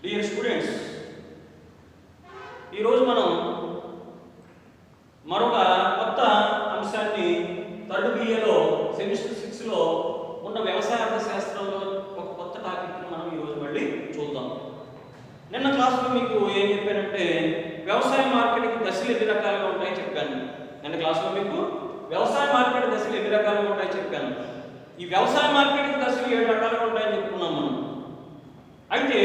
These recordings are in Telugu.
డియర్ స్టూడెంట్స్, ఈరోజు మనం మరొక కొత్త అంశాన్ని థర్డ్ బిఏలో సెమిస్టర్ 6లో ఉన్న వ్యవసాయ అర్థశాస్త్రంలో ఒక కొత్త టాపిక్ని మనం ఈరోజు మళ్ళీ చూద్దాం. నిన్న క్లాస్లో మీకు ఏం చెప్పానంటే వ్యవసాయ మార్కెట్కి దశలు ఎన్ని రకాలుగా ఉంటాయని చెప్పాను. నిన్న క్లాస్లో మీకు వ్యవసాయ మార్కెట్ దశలు ఎన్ని రకాలుగా ఉంటాయని చెప్పాను. ఈ వ్యవసాయ మార్కెట్కి దశలు 7 రకాలుగా ఉంటాయని చెప్పుకున్నాం మనం. అయితే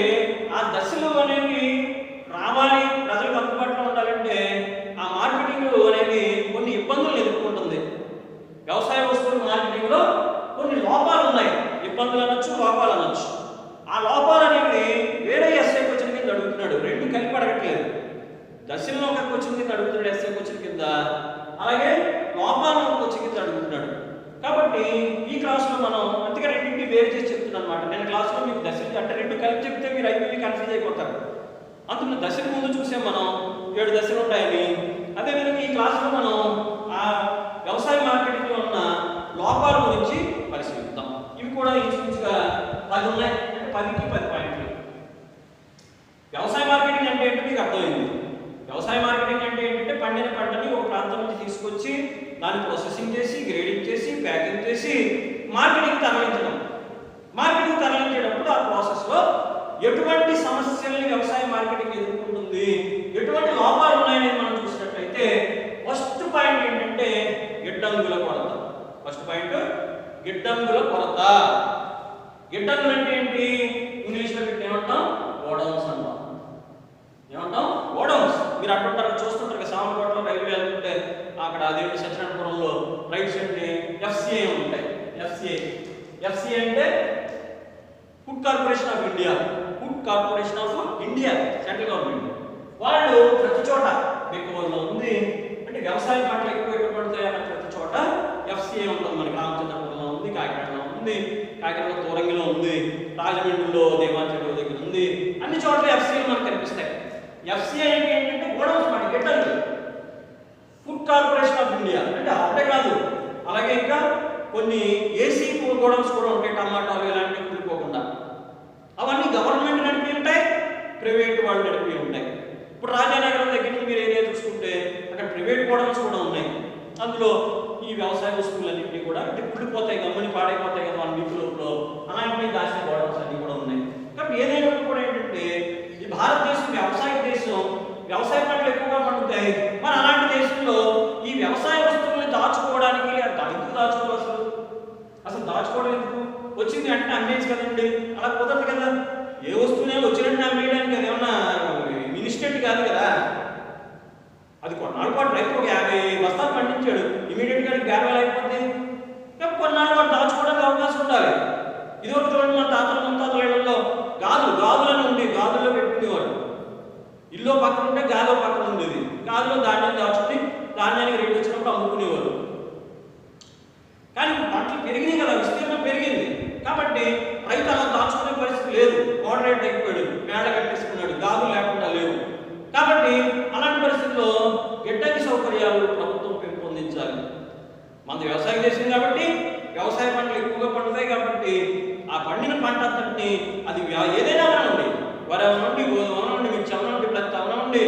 ఆ దశలు అనేవి రావాలి, ప్రజలకు అందుబాటులో ఉండాలంటే ఆ మార్కెటింగ్ అనేది కొన్ని ఇబ్బందులు ఎదుర్కొంటుంది. వ్యవసాయ వస్తువుల మార్కెటింగ్లో కొన్ని లోపాలు ఉన్నాయి. ఇబ్బందులు అనొచ్చు, లోపాలు అనొచ్చు. ఆ లోపాలు అనేవి వేరే ఎస్ఐ క్వశ్చన్ కింద అడుగుతున్నాడు. రెండు కలిపి అడగట్లేదు. దశల్లో ఒక క్వశ్చన్ కింద అడుగుతున్నాడు ఎస్ఐ క్వశ్చన్ కింద, అలాగే లోపాలను ఒక క్వశ్చన్ కింద అడుగుతున్నాడు. కాబట్టి ఈ క్లాస్లో మనం అందుకే రెండింటిని వేరు చేసి చెప్తున్నాను అనమాట. నేను క్లాస్లో మీకు దశలు అంటే రెండు కలిపి చెప్తే మీరు అయిపోయి కన్ఫ్యూజ్ అయిపోతారు. అందులో దశల ముందు చూసాం మనం 7 దశలు ఉంటాయని. అదేవిధంగా ఈ క్లాస్లో మనం ఆ వ్యవసాయ మార్కెటింగ్లో ఉన్న లోపాల గురించి పరిశీలిద్దాం. ఇవి కూడా ఇంచుమించుగా 10 ఉన్నాయి. అంటే 10కి 10 పాయింట్లు. వ్యవసాయ మార్కెటింగ్ అంటే ఏంటో మీకు అర్థమైంది. వ్యవసాయ మార్కెటింగ్ అంటే ఏంటంటే పండిన పంటని ఒక ప్రాంతం నుంచి తీసుకొచ్చి దాన్ని ప్రాసెసింగ్ చేసి, గ్రేడింగ్ చేసి, ప్యాకింగ్ చేసి మార్కెటింగ్ తరలించడం. మార్కెటింగ్ తరలించేటప్పుడు ఆ ప్రాసెస్లో ఎటువంటి సమస్యల్ని వ్యవసాయ మార్కెటింగ్ ఎదుర్కొంటుంది, ఎటువంటి లోపాలు ఉన్నాయనేది మనం చూసినట్లయితే ఫస్ట్ పాయింట్ ఏంటంటే గిడ్డంగుల కొరత. ఫస్ట్ పాయింట్ గిడ్డంగుల కొరత. గిడ్డంగులు అంటే ఏంటి? ఇంగ్లీష్లో పెట్టి ఏమంటాం? గోడౌన్స్ అంటాం. ఏమంటాం? గోడౌన్స్. మీరు అక్కడ చూస్తుంటారు కదా, సామర్లకోటలో రైల్వే వెళ్తుంటే అక్కడ అదేంటి సత్యనారాయణపురంలో రైట్ సైడ్ ఎఫ్సిఐ ఉంటాయి. ఎఫ్సిఐ అంటే food corporation of India. Food corporation of India central government. వాళ్ళు ప్రతి చోట బెంగళూరులో ఉంది. అంటే వ్యవసాయ పంటలు ఎక్కువ పడతాయి అక్కడ ప్రతి చోట ఎఫ్సిఐ ఉంటుంది. మనకి రామచంద్రపురంలో ఉంది, కాకినాడలో ఉంది, కాకినాడలో తోరంగిలో ఉంది, రాజమండ్రిలో దేవాంచలో దగ్గర ఉంది. అన్ని చోట్ల ఎఫ్సిఐ మనకు కనిపిస్తాయి. ఎఫ్సిఐ ఏంటంటే గోడౌన్స్ మాట, గిడ్డంగులు. ఫుడ్ కార్పొరేషన్ ఆఫ్ ఇండియా అంటే అప్పుడే కాదు, అలాగే ఇంకా కొన్ని ఏసీ గోడౌన్స్ కూడా ఉంటాయి. టమాటాలు ఇలాంటివి కుళ్ళిపోకుండా అవన్నీ గవర్నమెంట్ నడిపి ఉంటాయి, ప్రైవేట్ వాళ్ళు నడిపి ఉంటాయి. ఇప్పుడు రాజానగరం దగ్గర నుంచి మీరు ఏరియా చూసుకుంటే అక్కడ ప్రైవేట్ గోడౌన్స్ కూడా ఉన్నాయి. అందులో ఈ వ్యవసాయ వస్తువులన్నింటినీ కూడా అంటే కుళ్ళిపోతాయి, గమ్మని పాడైపోతాయి కదా 1 వీక్ లోపల, అలాంటివి దాచిన గోడౌన్స్ అన్నీ కూడా ఉన్నాయి. కాబట్టి ఏదైనా కూడా ఏంటంటే ఈ భారతదేశం వ్యవసాయ దేశం, వ్యవసాయ పంటలు ఎక్కువగా పండుతాయి. మరి అలాంటి దేశంలో ఈ వ్యవసాయ వస్తువుల్ని దాచుకోవడానికి ఎందుకు దాచుకోవాలి? అసలు దాచుకోవడం ఎందుకు? వచ్చింది అంటే అమ్మేసి కదండి, అలా కుదరదు కదా. ఏ వస్తువునే వచ్చినట్టు అమ్మేయడానికి అది ఏమన్నా ఇన్స్టెంట్ కాదు కదా. అది కొన్నాళ్ళ పాటు రైతు ఒక 50 బస్తాలు పండించాడు, ఇమీడియట్గా గ్యారవేలు అయిపోద్ది. కాబట్టి కొన్నాళ్ళ పాటు దాచుకోవడానికి అవకాశం ఉండాలి. ఇదివరకు చూడండి, మన తాతల ముత్తాతల ఇళ్లలో గాజులను ఉండి గాజుల్లో పెట్టుకునేవాడు. ఇల్లు పక్కన ఉంటే గాజు పక్కన ఉండేది. గాజులో ధాన్యాన్ని దాచుకుని ధాన్యానికి రేటు వచ్చినప్పుడు అమ్ముకునేవారు. కానీ పంటలు పెరిగినాయి కదా, విస్తీర్ణం పెరిగింది. కాబట్టి రైతు అలా దాచుకునే పరిస్థితి లేదు. మోడరేట్ అయిపోయాడు, మేడ కట్టేసుకున్నాడు, గాజులు లేకుండా లేవు. కాబట్టి అలాంటి పరిస్థితుల్లో గిడ్డంగి సౌకర్యాలు ప్రభుత్వం పెంపొందించాలి. మన వ్యవసాయ దేశం కాబట్టి వ్యవసాయ పంటలు ఎక్కువగా పండుతాయి. కాబట్టి ఆ పండిన పంట అంతటిని అది ఏదైనా అవనండి, వరి అవనండి, గోధుమ అవనండి, మిర్చి అవనండి, ప్రతి అవనండి,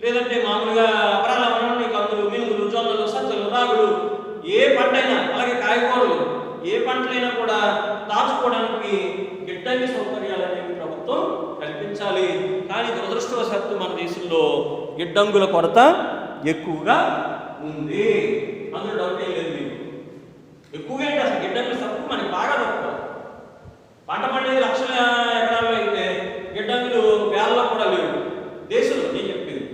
లేదంటే మామూలుగా అపరాలు అవనండి, కందులు, మినుగులు, జొన్నలు, సజ్జలు, రాగులు, ఏ పంట అయినా, అలాగే కాయగూరలు, ఏ పంటలైనా కూడా దాచుకోవడానికి గిడ్డంగి సౌకర్యాలు అనేవి ప్రభుత్వం కల్పించాలి. కానీ దురదృష్టవశాత్తు మన దేశంలో గిడ్డంగుల కొరత ఎక్కువగా ఉంది. అందులో డౌట్ ఏం లేదు. మీకు ఎక్కువగా ఏంటి అసలు గిడ్డంగులు తక్కువ, మనకి బాగా తక్కువ. పంట పండేది లక్షల ఎకరాల్లో అయితే గిడ్డంగులు వేలలో కూడా లేవు దేశంలో. నేను చెప్పింది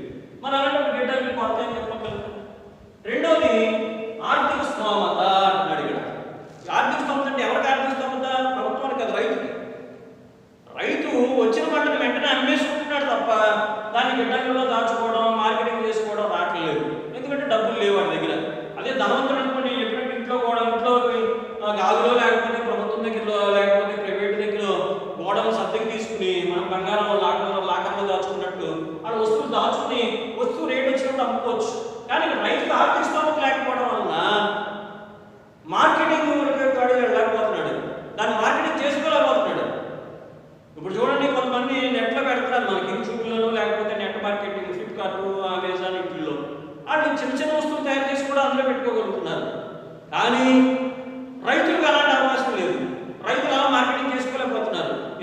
మరి అలాంటి గిడ్డంగులు కొరత అని చెప్పగలరు. రెండోది ఆర్థిక స్తోమత అంటున్నాడు ఇక్కడ. ఆర్థిక స్తోమత అంటే ఎవరికి ఆర్థిక స్తోమత? ప్రభుత్వానికి కదా, రైతుకి. రైతు వచ్చిన పంటను వెంటనే అమ్మేసుకుంటున్నాడు తప్ప దాన్ని గిడ్డంగుల్లో దాచుకోవడం, మార్కెటింగ్ చేసుకోవడం రావట్లేదు. ఎందుకంటే డబ్బులు లేవు వాడి దగ్గర. అదే ధనవంతుడు అనుకోండి, ఎప్పుడంటే ఇంట్లో కూడా ఇంట్లో గాజులు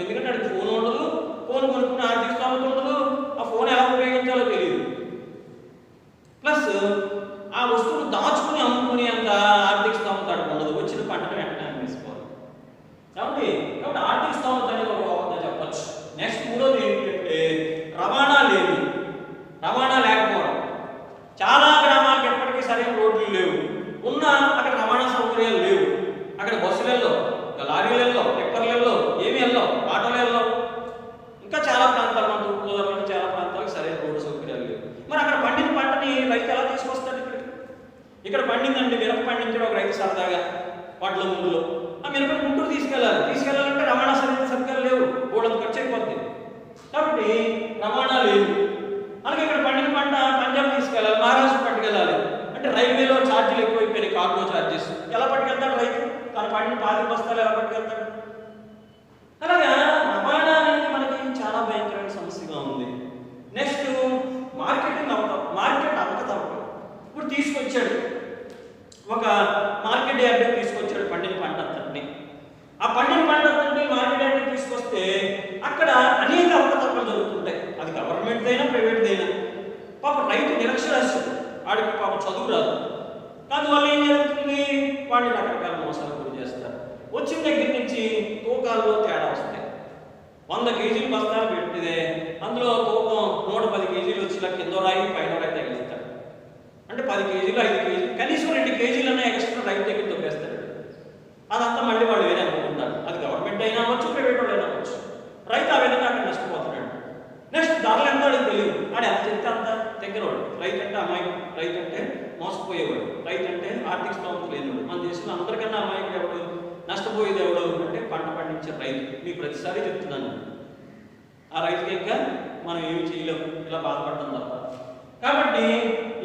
ఎందుకంటే అది ఫోన్ ఉండదు, ఫోన్ కొనుక్కునే ఆర్థిక స్థోమత ఉండదు, ఆ ఫోన్ ఎలా ఉపయోగించాలో తెలియదు. ప్లస్ ఆ వస్తువును దాచుకుని అమ్ముకునే అంత ఆర్థిక స్థోమత ఉండదు. వచ్చిన పంటను వెంటనే అమ్మేసుకోవాలి. కాబట్టి ఆర్థిక స్థోమత అనేది ఒక లోపంగా చెప్పచ్చు. నెక్స్ట్ మూడోది ఏంటంటే రవాణా లేని, రవాణా లేకపోవడం. చాలా గ్రామాలకు ఎప్పటికీ సరైన రోడ్లు లేవు, ఉన్న అక్కడ రవాణా సౌకర్యాలు లేవు. అక్కడ బస్సులలో, లారీలలో, ట్రిప్పర్లలో ఏమి వెళ్ళవు, ఆటోలు వెళ్ళవు. ఇంకా చాలా ప్రాంతాలు, మన తూర్పుగోదావరిలో చాలా ప్రాంతాలకు సరైన రోడ్డు సౌకర్యాలు లేవు. మరి అక్కడ పండిన పంటని రైతు ఎలా తీసుకొస్తాడు? ఇక్కడ పండిందండి, మిరప పండించాడు ఒక రైతు సరదాగా వాటిలో ముందులో. ఆ మిరపని గుంటూరు తీసుకెళ్ళాలంటే రవాణా సౌకర్యాలు లేవు, గోడలు ఖర్చు అయిపోతుంది. కాబట్టి రవాణా లేదు. అలాగే ఇక్కడ పండిన పంట పంజాబ్ తీసుకెళ్ళాలి, మహారాష్ట్ర పట్టుకెళ్ళాలి అంటే రైల్వేలో ఛార్జీలు ఎక్కువైపోయినాయి, కార్గో ఛార్జెస్. ఎలా పట్టుకెళ్తాడు రైతు? తన పండిన 5 బస్తాలు ఎలా పట్టుకెళ్తాడు? అలాగా రవాణా అనేది మనకి చాలా భయంకరమైన సమస్యగా ఉంది. నెక్స్ట్ మార్కెట్ అవకతవకలు. ఇప్పుడు తీసుకొచ్చాడు ఒక మార్కెట్ యార్డ్కి తీసుకొచ్చాడు పండిన పంట అంతటిని. ఆ పండిన పంట అంతటిని మార్కెట్ యార్డ్కి తీసుకొస్తే అక్కడ అనేక అవకతవకలు జరుగుతుంటాయి. అది గవర్నమెంట్ అయినా ప్రైవేట్ అయినా. పాప రైతు నిరక్షరాస్యుడు, వాడికి పాప చదువు రాదు. అందువల్ల ఏం జరుగుతుంది? వాడిని రకరకాల మోసాలు గురి చేస్తారు. వచ్చిన దగ్గర నుంచి తూకాల్లో తేడా వస్తాయి. 100 కేజీలు బస్తాలు పెట్టితే అందులో తూకం 110 కేజీలు వచ్చేలా కింద రాయి పైన రాయి తగిలిస్తాడు. అంటే 10 కేజీలు 5 కేజీలు కనీసం 2 కేజీలన్నా ఎక్స్ట్రా రైతు దగ్గర తొప్పేస్తాడు. అదంతా మళ్ళీ వాళ్ళు వేరే అనుకుంటారు. అది గవర్నమెంట్ అయినా అవ్వచ్చు, ప్రైవేట్ వాళ్ళు అయినా అవ్వచ్చు. రైతు ఆ విధంగా అక్కడ నష్టపోతున్నాడు. నెక్స్ట్ ధరలు ఎంత వాడికి తెలియదు. ఆడు ఎంత చెప్తే అంత దగ్గరవాడు. రైతు అంటే అమాయకుడు, రైతు అంటే మోసపోయేవాడు, రైతు అంటే ఆర్థిక స్థోమత లేనివాడు. మన దేశంలో అందరికన్నా అమాయకుడు ఎవడు, నష్టపోయేది ఎవడు అంటే పంట పండించే రైతు. మీకు ప్రతిసారి చెప్తున్నాను, ఆ రైతుకి ఇంకా మనం ఏమి చేయలేము, ఇలా బాధపడడం తప్ప. కాబట్టి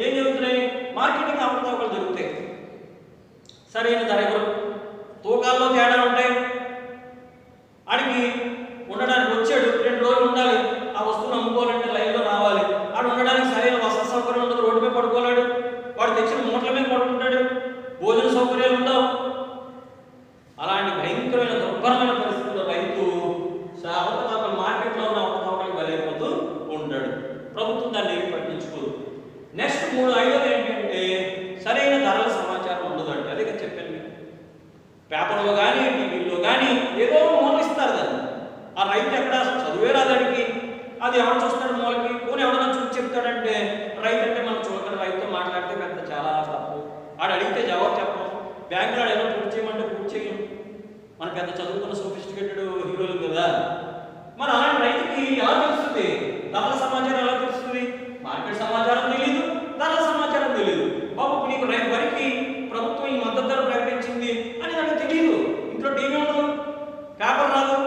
ఏం జరుగుతున్నాయి? మార్కెటింగ్ అవకతవకలు జరుగుతాయి. సరైన ధర ఎవరు, తూకాల్లో తేడా ఉంటాయి. ఆడికి ఉండడానికి వచ్చాడు, 2 రోజులు ఉండాలి, ఆ వస్తువును అమ్ముకోవాలంటే లైన్లో రావాలి. ఆడు ఉండడానికి సరైన వసతి సౌకర్యం ఉండదు, రోడ్డు మీద పడుకోలేడు, వాడు తెచ్చిన మూటల మీద పడుకుంటాడు, భోజన సౌకర్యాలు ఉండవు. అలాంటి భయంకరమైన దుర్భరమైన పరిస్థితుల్లో రైతు అవకతవకలు, మార్కెట్లో ఉన్న అవకతవకలు బలైపోతూ ఉంటాడు. ప్రభుత్వం దాన్ని ఏమి పట్టించుకోదు. నెక్స్ట్ 5వది ఏంటంటే సరైన ధరల సమాచారం ఉండదండి. అదే కదా చెప్పాను మీకు. పేపర్లో కానీ టీవీలో కానీ ఏదో మూలలు ఇస్తారు దాన్ని. ఆ రైతు ఎక్కడ చదువే రాదానికి, అది ఎవరు చూస్తాడు మూలకి? పోనీ ఎవడన్నా చూసి చెప్తాడంటే రైతు అంటే మనం చూడకుండా రైతుతో మాట్లాడితే పెద్ద చాలా తప్పు. ఆడు అడిగితే జవాబు చెప్పం. బ్యాంకులో ఏదో పూర్తి చేయమంటే పూర్తి చేయం. మన పెద్ద చదువుకున్న సోఫిస్టికేటెడ్ హీరోలు కదా. మరి అలాంటి రైతుకి ఎలా తెలుస్తుంది? ధరల సమాచారం ఎలా తెలుస్తుంది? మార్కెట్ సమాచారం తెలియదు, ధరల సమాచారం తెలియదు. బాబు నీకు వరికి ప్రభుత్వం ఈ మద్దతు ధర ప్రకటించింది అని నాకు తెలియదు. ఇంట్లో టీవీ ఉండదు, పేపర్ రాదు,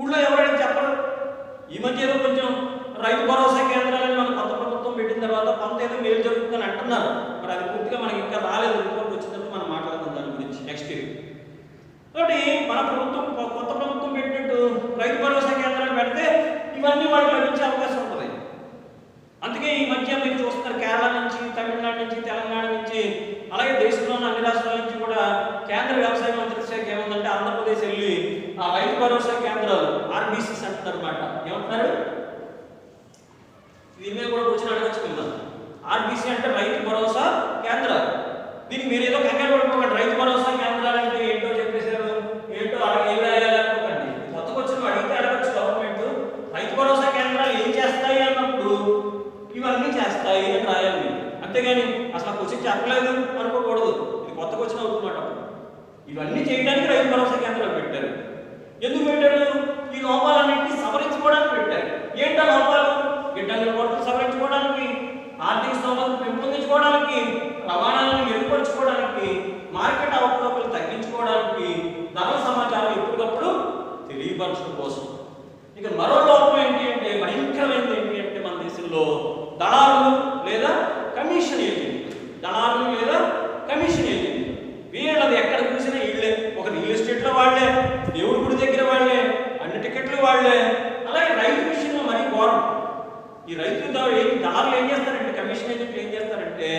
ఊళ్ళో ఎవరైనా చెప్పరు. ఈ మధ్య ఏదో కొంచెం రైతు భరోసా కేంద్రాలని మన కొత్త ప్రభుత్వం పెట్టిన తర్వాత కొంత ఏదో మేలు జరుగుతుందని అంటున్నారు. మరి అది పూర్తిగా మనకి ఇంకా రాలేదు. రిపోర్ట్ వచ్చినప్పుడు మనం మాట్లాడుతాం దాని గురించి నెక్స్ట్ ఇయర్. కాబట్టి మన ప్రభుత్వం కొత్త ప్రభుత్వం పెట్టినట్టు రైతు భరోసా కేంద్రాలు పెడితే ఇవన్నీ వాళ్ళకి లభించే అవకాశం ఉంటుంది. అందుకే ఈ మధ్య మీరు చూస్తున్నారు, కేరళ నుంచి, తమిళనాడు నుంచి, తెలంగాణ నుంచి, అలాగే దేశంలో ఉన్న అన్ని రాష్ట్రాల నుంచి కూడా కేంద్ర వ్యవసాయ మంత్రిత్వ శాఖ ఏముందంటే ఆంధ్రప్రదేశ్ వెళ్ళి ఆ రైతు భరోసా కేంద్రాలు ఆర్బీసీస్ అంటున్నారు అన్నమాట. ఏమంటున్నారు? దీని మీద కూడా కూర్చొని అడగచ్చు కదా. ఆర్బీసీ అంటే రైతు భరోసా కేంద్రాలు. దీనికి మీరు ఏదో కంగారు పడుకోకండి. రైతు భరోసా కేంద్రాలు అంటే ఏంటో చెప్పేశారు, ఏంటో ఏం రాయాలనుకోకండి. కొత్తగా వచ్చిన అడిగితే అడగచ్చు గవర్నమెంట్. రైతు భరోసా కేంద్రాలు ఏం చేస్తాయి అన్నప్పుడు ఇవన్నీ చేస్తాయి అని రాయాలి. అంతేగాని అసలు క్వశ్చన్ చెప్పలేదు అనుకోకూడదు. ఇది కొత్తగా వచ్చిన అవుతుందన్నమాట. ఇవన్నీ చేయడానికి రైతు భరోసా కేంద్రాలు పెట్టారు. ఎందుకు పెట్టారు? ఈ లోపాలన్నింటినీ సవరించుకోవడానికి పెట్టారు. ఏంటో లోపాలు? గిడ్డంగుల కొరతలు సవరించుకోవడానికి, ఆర్థిక స్థోమతను పెంపొందించుకోవడానికి, రవాణాలను మెరుగుపరుచుకోవడానికి, మార్కెట్ అవకతవకలు తగ్గించుకోవడానికి, ధరల సమాచారం ఎప్పటికప్పుడు తెలియపరచడం కోసం. ఇక మరో లోపం ఏంటి అంటే, భయంకరమైనది ఏంటి అంటే మన దేశంలో దళారులు లేదా కమిషన్ ఏజెంట్. దళారులు లేదా కమిషన్ ఏజెంట్. వీళ్ళది ఎక్కడ చూసినా వీళ్ళే. ఒక రియల్ ఎస్టేట్లో వాళ్ళే, దేవుడి గుడి దగ్గర వాళ్ళే, అన్ని టికెట్లు వాళ్ళే. అలాగే రైతు విషయంలో మరీ ఘోరం. ఈ రైతు దళారులు ఏం చేస్తారంటే, కమిషన్ ఏజెంట్లు ఏం చేస్తారంటే,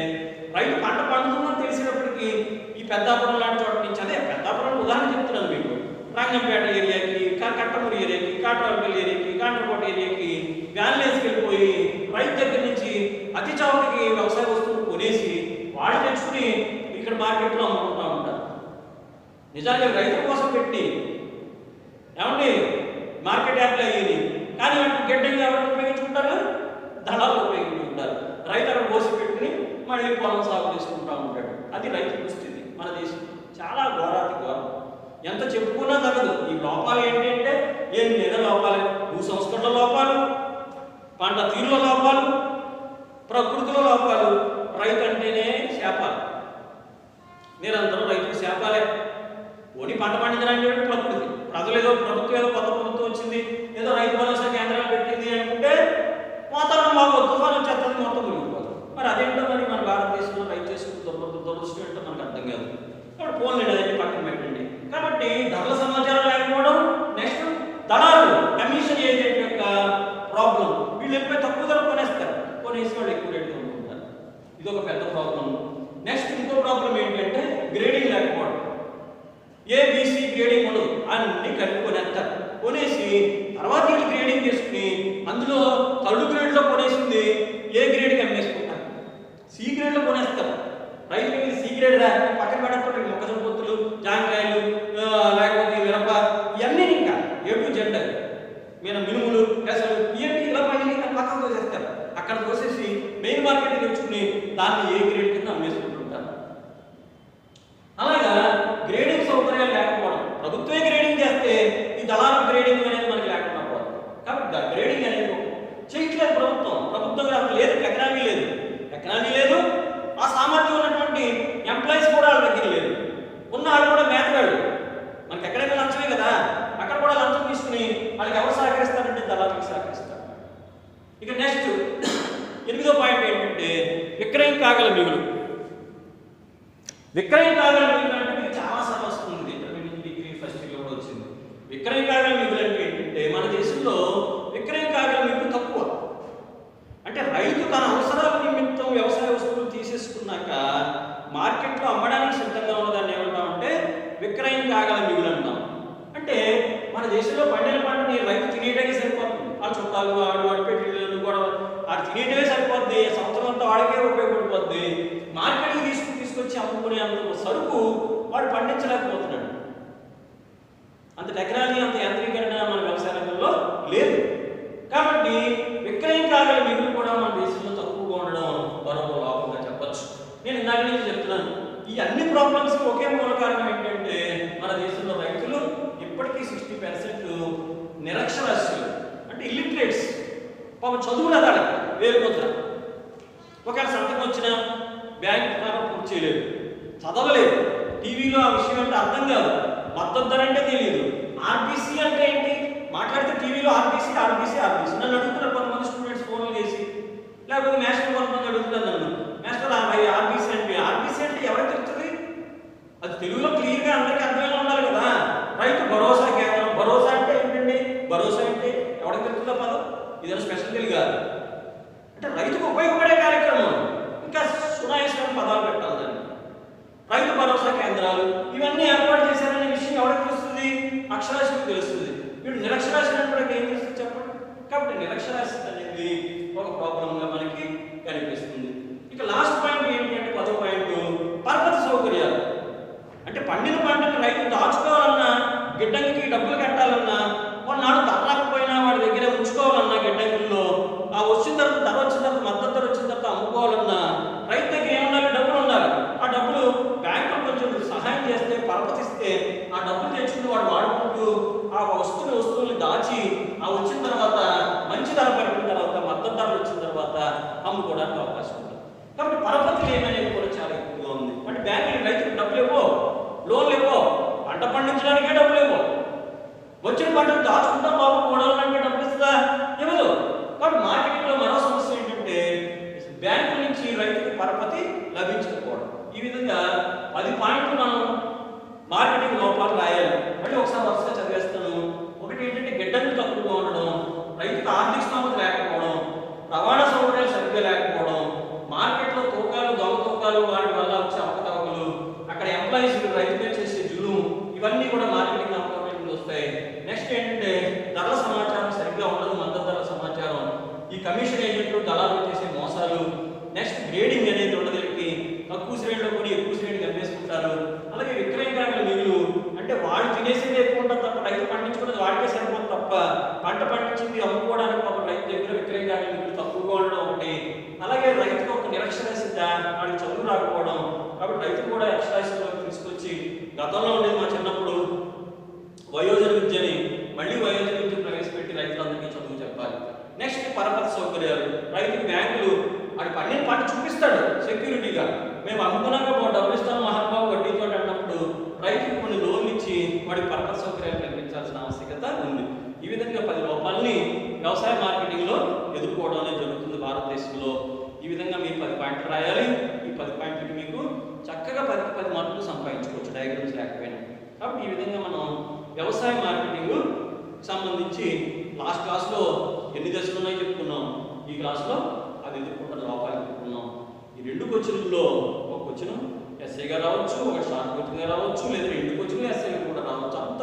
రైతు పంట పండుతుందని తెలిసినప్పటికీ ఈ పెద్దాపురం లాంటి చోట నుంచి, అదే పెద్దాపురం ఉదాహరణ చెప్తున్నాను మీకు, రంగంపేట ఏరియాకి, కట్టమూరు ఏరియాకి, కాట్రాలపల్లి ఏరియాకి, కాండ్రకోట ఏరియాకి వ్యాన్లు వేసుకెళ్ళిపోయి రైతు దగ్గర నుంచి అతి చౌకకి వ్యవసాయ వస్తువులు కొనేసి వాళ్ళు తెచ్చుకుని ఇక్కడ మార్కెట్లో అమ్ముకుంటూ ఉంటారు. నిజానికి రైతుల కోసం పెట్టి ఏమండి మార్కెట్ యాప్లు అయ్యేది, కానీ గిడ్డంగా ఎవరు ఉపయోగించుకుంటారు? దళాలు ఉపయోగించుకుంటారు. రైతు అక్కడ పోసి పెట్టుకుని మళ్ళీ పొలం సాగు చేసుకుంటూ ఉంటాడు. అది రైతు దుస్థితి మన దేశం. చాలా ఘోరాతి ఘోరం. ఎంత చెప్పుకున్నా తగదు. ఈ లోపాలు ఏంటంటే ఎన్నైనా లోపాలు, భూ సంస్కరణల లోపాలు, పంట తీరుల లోపాలు, ప్రకృతిలో లోపాలు. రైతు అంటేనే శాపాలు, నిరంతరం రైతుకు శాపాలే. ఓడి పంట పండించడానికి ప్రకృతి, ప్రజలు ఏదో ప్రభుత్వం ఏదో కొత్త ప్రభుత్వం వచ్చింది, ఏదో రైతు భరోసా కేంద్రాలు పెట్టింది అనుకుంటే వాతావరణం బాగా తుఫాను వచ్చేస్తుంది, మొత్తం మునిగిపోతుంది. మరి అదేంటో మరి మన భారతదేశంలో రైతు చేసుకున్న దురదృష్టం ఏంటో మనకు అర్థం కాదు. కాబట్టి ఫోన్ లేదండి, పక్కన పెట్టండి. కాబట్టి ధరల సమాచారం లేకపోవడం, నెక్స్ట్ దళాలు కమిషన్ ఏజెంట్ యొక్క ప్రాబ్లం. వీళ్ళు ఎప్పుడైతే తక్కువ ధర కొనేస్తారు, కొనేసి వాళ్ళు ఎక్కువ రేటు కొనుక్కుంటారు. ఇది ఒక పెద్ద ప్రాబ్లం. నెక్స్ట్ ఇంకో ప్రాబ్లం ఏంటంటే గ్రేడింగ్ లేకపోవడం. ఏబిసి గ్రేడింగ్ ఉండదు, అన్ని కలిపి కొనేస్తారు. కొనేసి తర్వాత వీళ్ళు గ్రేడింగ్ చేసుకుని అందులో థర్డ్ గ్రేడ్లో కొనేసింది ఏ గ్రేడ్కి అమ్మేసుకుంటారు, సి గ్రేడ్లో కొనేస్తారు. రైతులు ఇది సి గ్రేడ్ రా పక్కన పెడతారు. మొక్కజొన్న పొత్తులు, జాంకాయలు, లేకపోతే మిరప, ఇవన్నీ ఇంకా ఏ టు జెడ్ మినుములు, పెసలు ఇవన్నీ ఇలా పండి పక్కన తోసేస్తారు. అక్కడ తోసేసి మెయిన్ మార్కెట్ తెచ్చుకుని దాన్ని ఏ గ్రేడ్ కింద అమ్మేసుకుంటుంటారు. అలాగా గ్రేడింగ్ సౌకర్యాలు లేకపోవడం. ప్రభుత్వమే గ్రేడింగ్ చేస్తే ఈ దళాల గ్రేడింగ్ అనేది మనకి లేకుండా పోవడం. కాబట్టి గ్రేడింగ్ అనేది చేయట్లేదు ప్రభుత్వం. ప్రభుత్వం లేదు, ఎకనామీ లేదు, ఆ సామర్థ్యం ఉన్నటువంటి ఎంప్లాయీస్ కూడా వాళ్ళ దగ్గర లేదు. ఉన్న వాళ్ళు కూడా మేతగాళ్ళు. మనకి ఎక్కడైనా లంచమే కదా, అక్కడ కూడా లంచం తీసుకుని వాళ్ళకి ఎవరు సహకరిస్తారంటే దళాలకు సహకరిస్తారు. ఇక నెక్స్ట్ 8వ పాయింట్ ఏంటంటే విక్రయం కాగల మిగులు. విక్రయం కాగల మిగులు అంటే మీకు చాలాసార్లు వస్తుంది, ఇంటర్మీడియట్, డిగ్రీ ఫస్ట్ ఇయర్లో కూడా వచ్చింది. విక్రయం కాగల మిగులు అంటే ఏంటంటే మన దేశంలో విక్రయం కాగల మిగులు తక్కువ. అంటే రైతు తన అవసరాల నిమిత్తం వ్యవసాయ వస్తువులు తీసేసుకున్నాక మార్కెట్లో అమ్మడానికి సిద్ధంగా ఉన్నదాన్ని ఏమంటామంటే విక్రయం కాగల మిగులు అంటాం. అంటే మన దేశంలో పండిన పంటని రైతు తినేయడానికి సరిపోతుంది. ఆ చుట్టాలు, వాడు పెట్టి కూడా అది తినేయడమే సరిపోద్ది. సంవత్సరం అంతా వాడికే ఉపయోగపడిపోద్ది. మార్కెట్కి తీసుకొచ్చి అమ్ముకునే అంత సరుకు వాడు పండించలేకపోతున్నాడు. అంత టెక్నాలజీ, అంత యాంత్రీకరణ మన వ్యవసాయ రంగంలో లేదు. కాబట్టి విక్రయం కాగల మిగులు కూడా మన దేశంలో తక్కువగా ఉండడం మరొక లోపంగా చెప్పచ్చు. నేను ఇందాక నుంచి చెప్తున్నాను, ఈ అన్ని ప్రాబ్లమ్స్ ఒకే మూల కారణం ఏంటంటే మన దేశంలో రైతులు ఇప్పటికీ 60% నిరక్షరాస్యులు, అంటే ఇల్లిటరేట్స్. పాపం చదువులు అదాలి వేరుకొద్దా. ఒకవేళ సంతకం వచ్చినా బ్యాంక్ పూర్తి చేయలేదు, చదవలేదు, టీవీలో ఆ విషయం అంటే అర్థం కాదు, మద్దతు ధర అంటే తెలియదు, ఆర్బీసీ అంటే ఏంటి మాట్లాడితే టీవీలో ఆర్బీసీ నన్ను అడుగుతున్నారు కొంతమంది స్టూడెంట్స్ ఫోన్లు చేసి, లేకపోతే నేషనల్ కొంతమంది అడుగుతున్నారు నన్ను, నేషనల్ ఆర్బీసీ అంటే ఎవరికి తెలుస్తుంది? అది తెలుగులో క్లియర్గా అందరికీ అర్థంగా ఉండాలి కదా. రైతు భరోసా కేంద్రం, భరోసా అంటే ఏంటండి? భరోసా అంటే ఎవరికి తెలుస్తుందా పదం? ఇదేనా స్పెషల్ తెలుగు కాదు. అంటే రైతుకు ఉపయోగపడే కార్యక్రమం, ఇంకా సునాయాసమైన పదాలు పెట్టాలి దాన్ని. రైతు భరోసా కేంద్రాలు ఇవన్నీ ఏర్పాటు చేశారనే విషయం ఎవరికి తెలుస్తుంది? అక్షరాస్యులకు తెలుస్తుంది. వీడు నిరక్షరాస్యులు ఏం తెలుస్తుంది చెప్పండి. కాబట్టి నిరక్షరాస్యత అనేది ఒక ప్రాబ్లంగా మనకి కనిపిస్తుంది. ఇక లాస్ట్ పాయింట్ ఏంటి అంటే 10వ పాయింట్ పరపతి సౌకర్యాలు. అంటే పండిన పంటను రైతు దాచుకోవాలన్నా, గిడ్డంగికి డబ్బులు కట్టాలన్నా, కొన్నాళ్ళు తరలేకపోయినా వాడి దగ్గర ఉంచుకోవాలన్నా గిడ్డంగుల్లో, ఆ వచ్చిన తర్వాత ధర వచ్చిన తర్వాత మద్దతు ధర వచ్చిన తర్వాత అమ్ముకోవాలన్నా రైతు దగ్గర ఏముండాలి? డబ్బులు ఉండాలి. ఆ డబ్బులు బ్యాంకులు కొంచెం సహాయం చేస్తే, పరపతిస్తే ఆ డబ్బులు తెచ్చుకుని వాడు వాడుకుంటూ ఆ వస్తువులు దాచి ఆ వచ్చిన తర్వాత మంచి ధర పడిన తర్వాత మద్దతు ధరలు వచ్చిన తర్వాత అమ్ముకోవడానికి అవకాశం ఉంది. కాబట్టి పరపతి లేమనేది కూడా చాలా ఎక్కువగా ఉంది. అంటే బ్యాంకులు రైతులకు డబ్బులు ఇవ్వో, లోన్లు ఇవ్వో, పంట పండించడానికే డబ్బులు ఇవ్వో, వచ్చిన పంటను దాచుకుంటాం బాబు కూడాలంటే డబ్బులు ఇస్తుందా? ఇవ్వదు. కాబట్టి మార్కెట్లో మరో సమస్య ఏంటంటే బ్యాంకు నుంచి రైతుకు పరపతి లభించకపోవడం. ఈ విధంగా 10 పాయింట్లు మనం మార్కెటింగ్ లోపాలు రాయాలి. మళ్ళీ ఒకసారి వరుసగా చదివేస్తాను. ఒకటి ఏంటంటే గిడ్డంగులు తక్కువగా ఉండడం, రైతుకు ఆర్థిక స్థోమత లేకపోవడం, రవాణా సౌకర్యాలు సరిగ్గా లేకపోవడం, మార్కెట్లో తూకాలు, దొంగ తూకాలు, వాటి వల్ల వచ్చే అవకతవకలు, అక్కడ ఎంప్లాయీస్ రైతులే చేసే జులుం, ఇవన్నీ కూడా మార్కెటింగ్ వస్తాయి. నెక్స్ట్ ఏంటంటే ధరల సమాచారం సరిగ్గా ఉండదు, మద్దతు ధరల సమాచారం, ఈ కమిషన్ ఏజెంట్లు దళాలు చేసే మోసాలు, నెక్స్ట్ గ్రేడింగ్ అనేది ఉండదు, వీళ్ళకి తక్కువ శ్రేణిలో కొని ఎక్కువ శ్రేణికి అమ్మేసుకుంటారు. అలాగే విక్రయకారుల మిగులు అంటే వాళ్ళు తినేసేది ఎక్కువ ఉంటుంది తప్ప రైతు పండించుకున్నది వాడికే సరిపోతుంది తప్ప పంట పండించింది అమ్ముకోవడానికి ఒక రైతు దగ్గర విక్రయకారుల మిగులు తక్కువగా ఉండడం ఒకటి. అలాగే రైతుకు ఒక నిరక్షరాస్యత, వాడికి చదువు రాకపోవడం, కాబట్టి రైతులు కూడా అక్షరాస్యతలోకి తీసుకొచ్చి గతంలో ఉండేది మా చిన్నప్పుడు వయోజన విద్యని మళ్ళీ వయోజన విద్య ప్రవేశపెట్టి రైతులందరికీ చదువు చెప్పాలి. నెక్స్ట్ పరపతి సౌకర్యాలు, రైతుకు బ్యాంకులు వాడి పండిన పంట చూపిస్తాడు సెక్యూరిటీగా, మేము అమ్ముకున్నాక డబ్బులు ఇస్తాను మహానుభావు వడ్డీతో అన్నప్పుడు రైతుకు కొన్ని లోన్లు ఇచ్చి వాడికి పరపతి సౌకర్యాలు కల్పించాల్సిన ఆవశ్యకత ఉంది. ఈ విధంగా 10 లోపాలని వ్యవసాయ మార్కెటింగ్లో ఎదుర్కోవడం అనేది జరుగుతుంది భారతదేశంలో. ఈ విధంగా మీరు 10 పాయింట్లు రాయాలి. ఈ 10 పాయింట్లకి మీకు చక్కగా 10కి 10 మార్కులు సంపాదించుకోవచ్చు డయాగ్రామ్స్ లేకపోయినా. కాబట్టి ఈ విధంగా మనం వ్యవసాయ మార్కెటింగ్ సంబంధించి లాస్ట్ క్లాస్లో ఎన్ని దశలు ఉన్నాయో చెప్పుకున్నాం, ఈ క్లాస్లో అది ఎదుర్కొంటున్న లోపాలు చెప్పుకున్నాం. ఈ 2 క్వశ్చన్లలో ఒక క్వశ్చన్ ఎస్ఐగా రావచ్చు, ఒక షార్ట్ క్వశ్చన్గా రావచ్చు, లేదా 2 క్వశ్చన్లు ఎస్ఐగా కూడా రావచ్చు. అంత